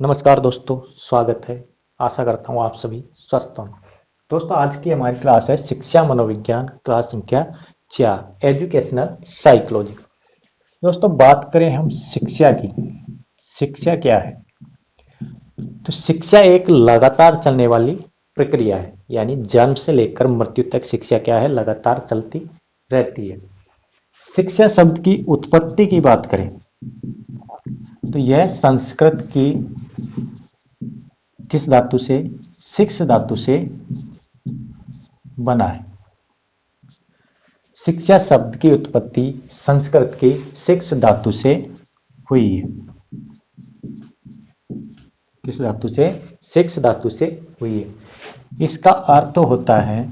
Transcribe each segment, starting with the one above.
नमस्कार दोस्तों, स्वागत है। आशा करता हूँ आप सभी स्वस्थ हों। दोस्तों, आज की हमारी क्लास है शिक्षा मनोविज्ञान, क्लास संख्या 4, एजुकेशनल साइकोलॉजी। दोस्तों, बात करें हम शिक्षा की। शिक्षा क्या है? तो शिक्षा एक लगातार चलने वाली प्रक्रिया है, यानी जन्म से लेकर मृत्यु तक शिक्षा क्या है? लगातार चलती रहती है। शिक्षा शब्द की उत्पत्ति की बात करें तो यह संस्कृत की किस धातु से? शिक्ष धातु से बना है। शिक्षा शब्द की उत्पत्ति संस्कृत की शिक्ष धातु से हुई है। किस धातु से? शिक्ष धातु से हुई है। इसका अर्थ होता है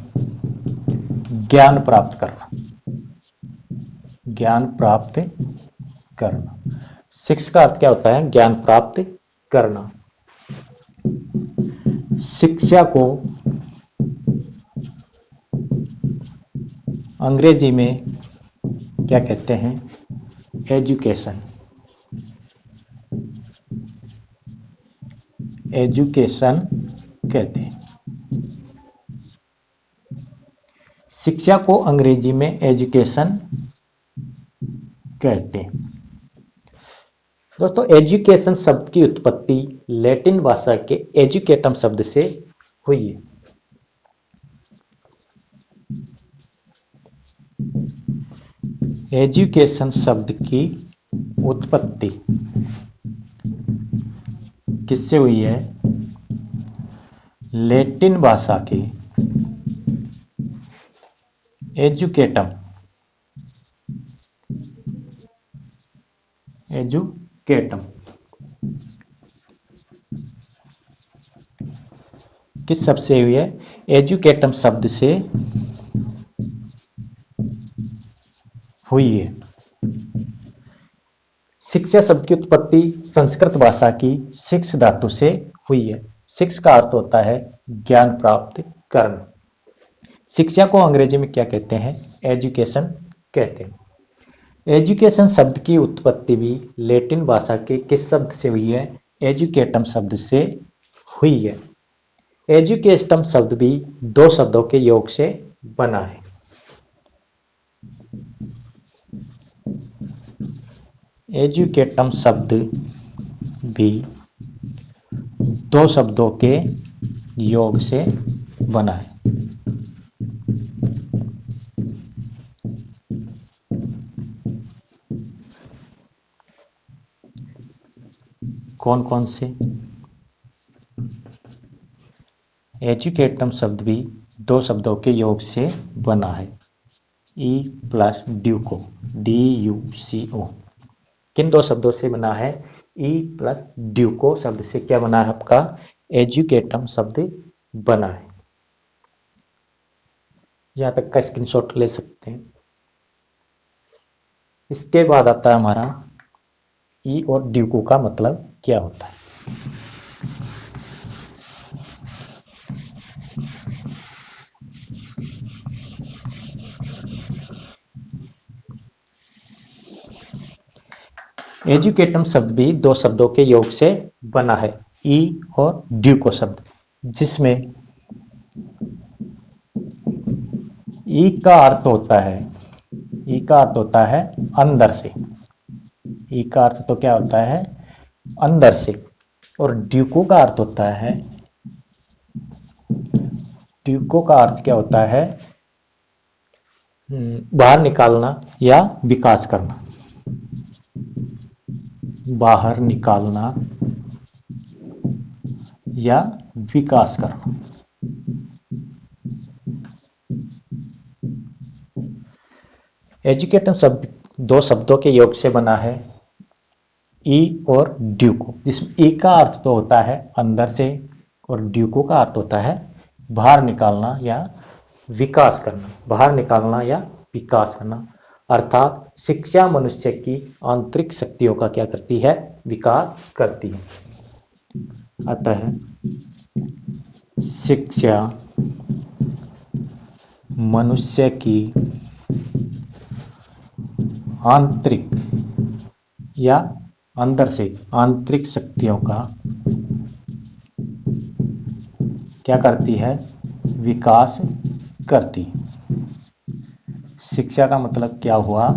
ज्ञान प्राप्त करना। ज्ञान प्राप्त करना। शिक्ष का अर्थ क्या होता है? ज्ञान प्राप्त करना। शिक्षा को अंग्रेजी में क्या कहते हैं? एजुकेशन। एजुकेशन कहते हैं। शिक्षा को अंग्रेजी में एजुकेशन कहते हैं। दोस्तों, एजुकेशन शब्द की उत्पत्ति लैटिन भाषा के एजुकेटम शब्द से हुई है। एजुकेशन शब्द की उत्पत्ति किससे हुई है? लैटिन भाषा के एजुकेटम किस शब्द से हुई है? एजुकेटम शब्द से हुई है। शिक्षा शब्द की उत्पत्ति संस्कृत भाषा की शिक्ष धातु से हुई है। शिक्ष का अर्थ होता है ज्ञान प्राप्त करना। शिक्षा को अंग्रेजी में क्या कहते हैं? एजुकेशन कहते हैं। एजुकेशन शब्द की उत्पत्ति भी लैटिन भाषा के किस शब्द से हुई है? एजुकेटम शब्द से हुई है। एजुकेटम शब्द भी दो शब्दों के योग से बना है। एजुकेटम शब्द भी दो शब्दों के योग से बना है। कौन कौन से? एजुकेटम शब्द भी दो शब्दों के योग से बना है। E plus Duco, DUCO। किन दो शब्दों से बना है? ई प्लस ड्यूको शब्द से क्या बना है? आपका एजुकेटम शब्द बना है। यहां तक का स्क्रीनशॉट ले सकते हैं। इसके बाद आता है हमारा ई और ड्यूको का मतलब क्या होता है। एजुकेटम शब्द भी दो शब्दों के योग से बना है, ई और ड्यूको शब्द, जिसमें ई का अर्थ होता है अंदर से। ई का अर्थ तो क्या होता है? अंदर से। और ड्यूको का अर्थ होता है, ड्यूको का अर्थ क्या होता है? बाहर निकालना या विकास करना। बाहर निकालना या विकास करना। एजुकेटम शब्द दो शब्दों के योग से बना है, ई और ड्यूको, जिसमें ई का अर्थ तो होता है अंदर से और ड्यूको का अर्थ होता है बाहर निकालना या विकास करना। बाहर निकालना या विकास करना, अर्थात शिक्षा मनुष्य की आंतरिक शक्तियों का क्या करती है? विकास करती है। अतः शिक्षा मनुष्य की आंतरिक या अंदर से आंतरिक शक्तियों का क्या करती है? विकास करती। शिक्षा का मतलब क्या हुआ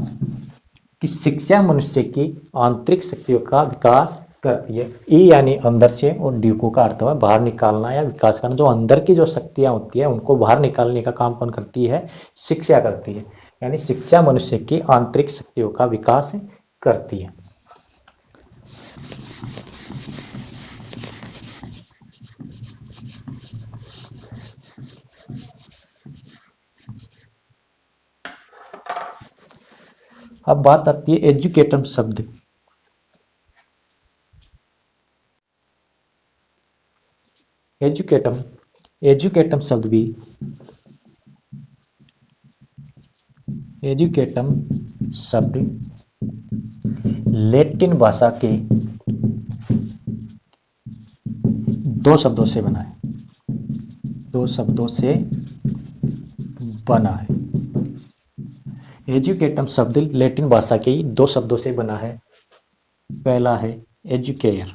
कि शिक्षा मनुष्य की आंतरिक शक्तियों का विकास करती है। ई यानी अंदर से, और ड्यूको का अर्थ है बाहर निकालना या विकास करना। जो अंदर की जो शक्तियां होती है उनको बाहर निकालने का काम कौन करती है? शिक्षा करती है। यानी शिक्षा मनुष्य की आंतरिक शक्तियों का विकास करती है। अब बात आती है एजुकेटम शब्द। एजुकेटम एजुकेटम शब्द भी एजुकेटम शब्द लैटिन भाषा के दो शब्दों से बना है। दो शब्दों से बना है। एजुकेटम शब्द लैटिन भाषा के दो शब्दों से बना है। पहला है एजुकेयर,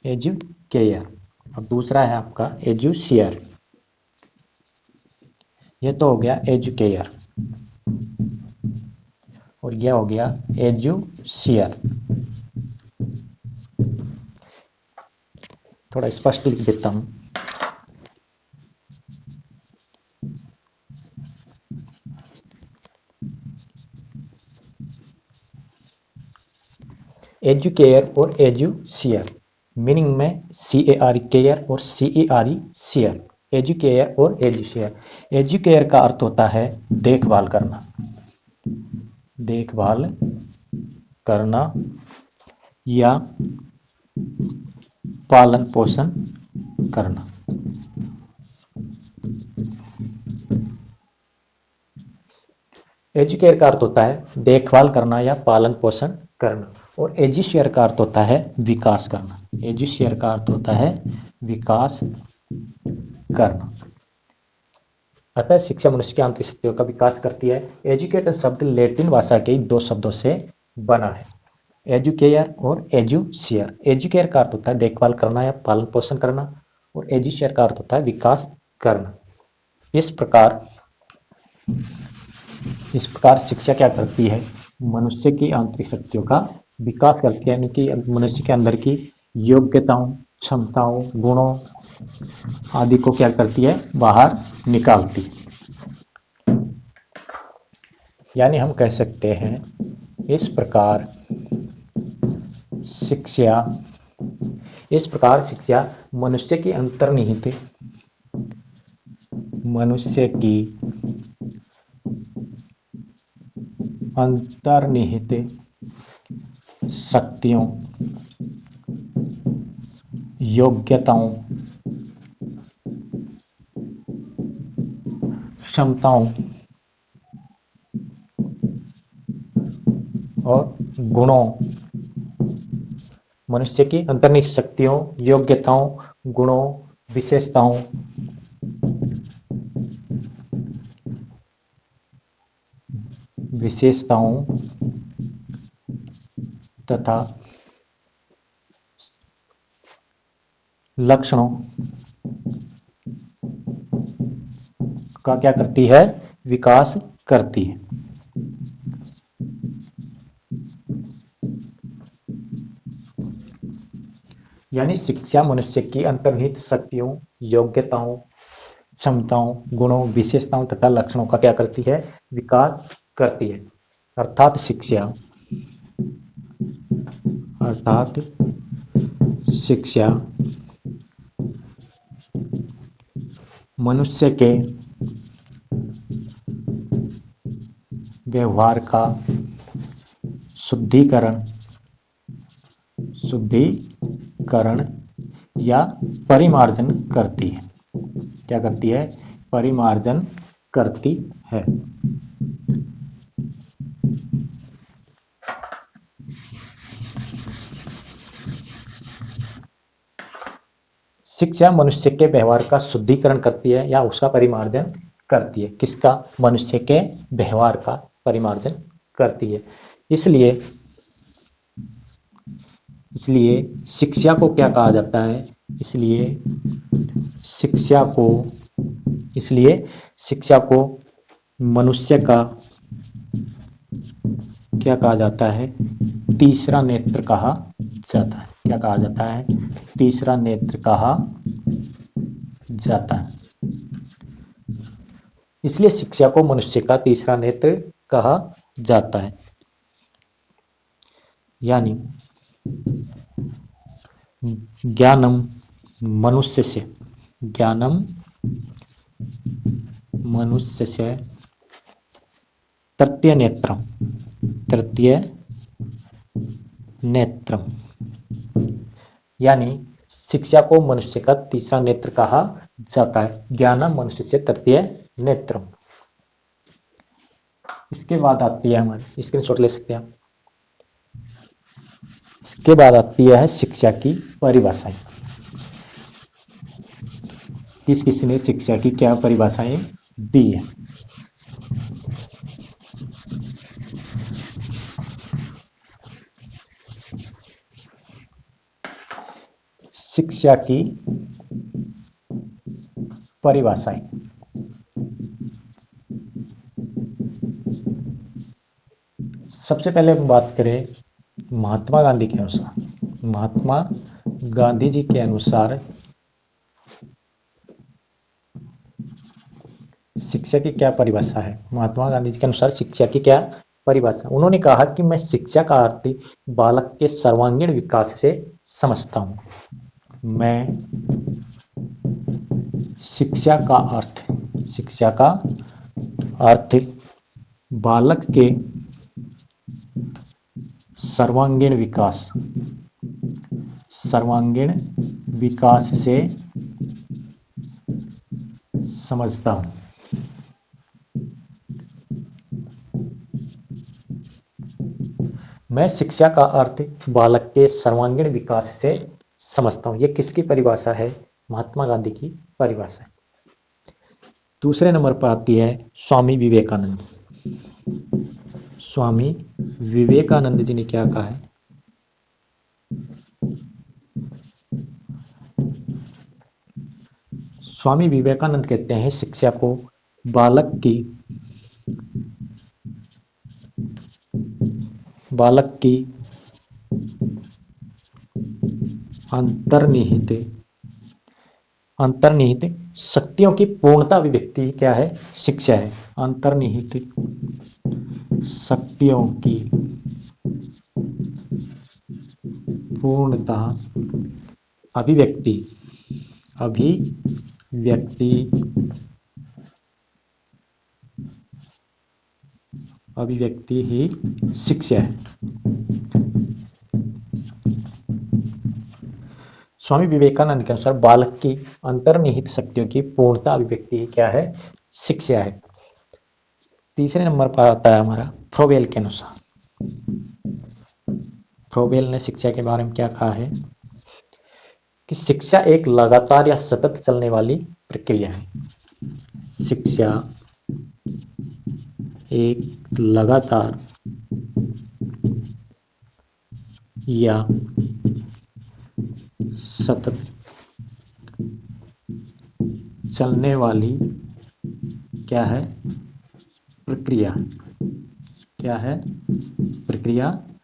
एजुकेयर, और दूसरा है आपका एजुशियर। ये तो हो गया एजुकेयर और यह हो गया एजुशियर। थोड़ा स्पष्ट लिख देता हूं। एजुकेयर और एजुशियर, मीनिंग में CAR केयर और CERE शेयर। एजुकेयर और एजुशियर। एजुकेयर का अर्थ होता है देखभाल करना, देखभाल करना या पालन पोषण करना। एजुकेयर का अर्थ होता है देखभाल करना या पालन पोषण करना, और एजुशियर का अर्थ होता है विकास करना। एजुशियर का अर्थ होता है विकास करना। अतः शिक्षा मनुष्य की आंतरिक शक्तियों का विकास करती है। एजुकेटर शब्द लैटिन भाषा के दो शब्दों से बना है, एजुकेयर और एजुशियर। एजुकेयर का अर्थ होता है देखभाल करना या पालन पोषण करना, और एजुशियर का अर्थ होता है विकास करना। इस प्रकार शिक्षा क्या करती है? मनुष्य की आंतरिक शक्तियों का विकास करती है, यानी कि मनुष्य के अंदर की योग्यताओं, क्षमताओं, गुणों आदि को क्या करती है? बाहर निकालती। यानी हम कह सकते हैं इस प्रकार शिक्षा मनुष्य की अंतर्निहित शक्तियों, योग्यताओं, क्षमताओं और गुणों, मनुष्य की अंतर्निहित शक्तियों, योग्यताओं, गुणों, विशेषताओं तथा लक्षणों का क्या करती है? विकास करती है। यानी शिक्षा मनुष्य की अंतर्निहित शक्तियों, योग्यताओं, क्षमताओं, गुणों, विशेषताओं तथा लक्षणों का क्या करती है? विकास करती है। अर्थात शिक्षा मनुष्य के व्यवहार का शुद्धिकरण या परिमार्जन करती है। क्या करती है? परिमार्जन करती है। शिक्षा मनुष्य के व्यवहार का शुद्धिकरण करती है या उसका परिमार्जन करती है। किसका? मनुष्य के व्यवहार का परिमार्जन करती है। इसलिए शिक्षा को क्या कहा जाता है? इसलिए शिक्षा को मनुष्य का क्या कहा जाता है? तीसरा नेत्र कहा जाता है। क्या कहा जाता है? तीसरा नेत्र कहा जाता है। इसलिए शिक्षा को मनुष्य का तीसरा नेत्र कहा जाता है। यानी ज्ञानम मनुष्य से तृतीय नेत्रम, यानी शिक्षा को मनुष्य का तीसरा नेत्र कहा जाता है। ज्ञानम मनुष्य से तृतीय नेत्रम। इसके बाद आती है हमारी, स्क्रीनशॉट ले सकते हैं आप। इसके बाद आती है शिक्षा की परिभाषाएं। किसने शिक्षा की क्या परिभाषाएं दी है? शिक्षा की परिभाषाएं। सबसे पहले हम बात करें महात्मा गांधी के अनुसार। महात्मा गांधी जी के अनुसार शिक्षा की क्या परिभाषा है? महात्मा गांधी जी के अनुसार शिक्षा की क्या परिभाषा? उन्होंने कहा कि मैं शिक्षा का अर्थ बालक के सर्वांगीण विकास से समझता हूं। मैं शिक्षा का अर्थ बालक के सर्वांगीण विकास से समझता हूं। मैं शिक्षा का अर्थ बालक के सर्वांगीण विकास से समझता हूं। यह किसकी परिभाषा है? महात्मा गांधी की परिभाषा है। दूसरे नंबर पर आती है स्वामी विवेकानंद। स्वामी विवेकानंद जी ने क्या कहा है? स्वामी विवेकानंद कहते हैं शिक्षा को बालक की अंतर्निहित शक्तियों की पूर्णता अभिव्यक्ति क्या है? शिक्षा है। अंतर्निहित शक्तियों की पूर्णता अभिव्यक्ति ही शिक्षा है। स्वामी विवेकानंद के अनुसार बालक की अंतर्निहित शक्तियों की पूर्णता अभिव्यक्ति क्या है? शिक्षा है। तीसरे नंबर पर आता है हमारा फ्रोबेल के अनुसार। फ्रोबेल ने शिक्षा के बारे में क्या कहा है कि शिक्षा एक लगातार या सतत चलने वाली प्रक्रिया है। शिक्षा एक लगातार या सतत चलने वाली क्या है? प्रक्रिया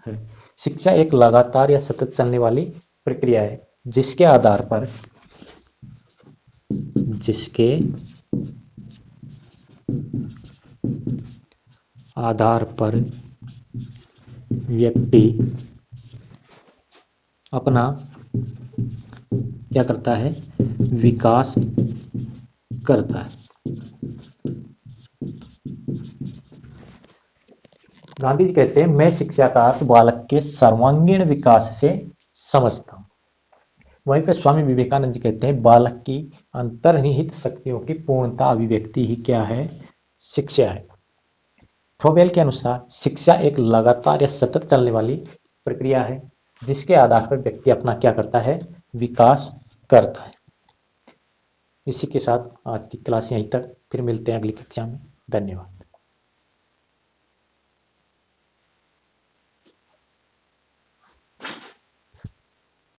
है। शिक्षा एक लगातार या सतत चलने वाली प्रक्रिया है जिसके आधार पर व्यक्ति अपना क्या करता है? विकास करता है। गांधी जी कहते हैं मैं शिक्षा का अर्थ बालक के सर्वांगीण विकास से समझता हूं। वहीं पर स्वामी विवेकानंद जी कहते हैं बालक की अंतर्निहित शक्तियों की पूर्णता अभिव्यक्ति ही क्या है? शिक्षा है। फ्रोबेल के अनुसार शिक्षा एक लगातार या सतत चलने वाली प्रक्रिया है जिसके आधार पर व्यक्ति अपना क्या करता है? विकास करता है। इसी के साथ आज की क्लास यहीं तक। फिर मिलते हैं अगली कक्षा में। धन्यवाद।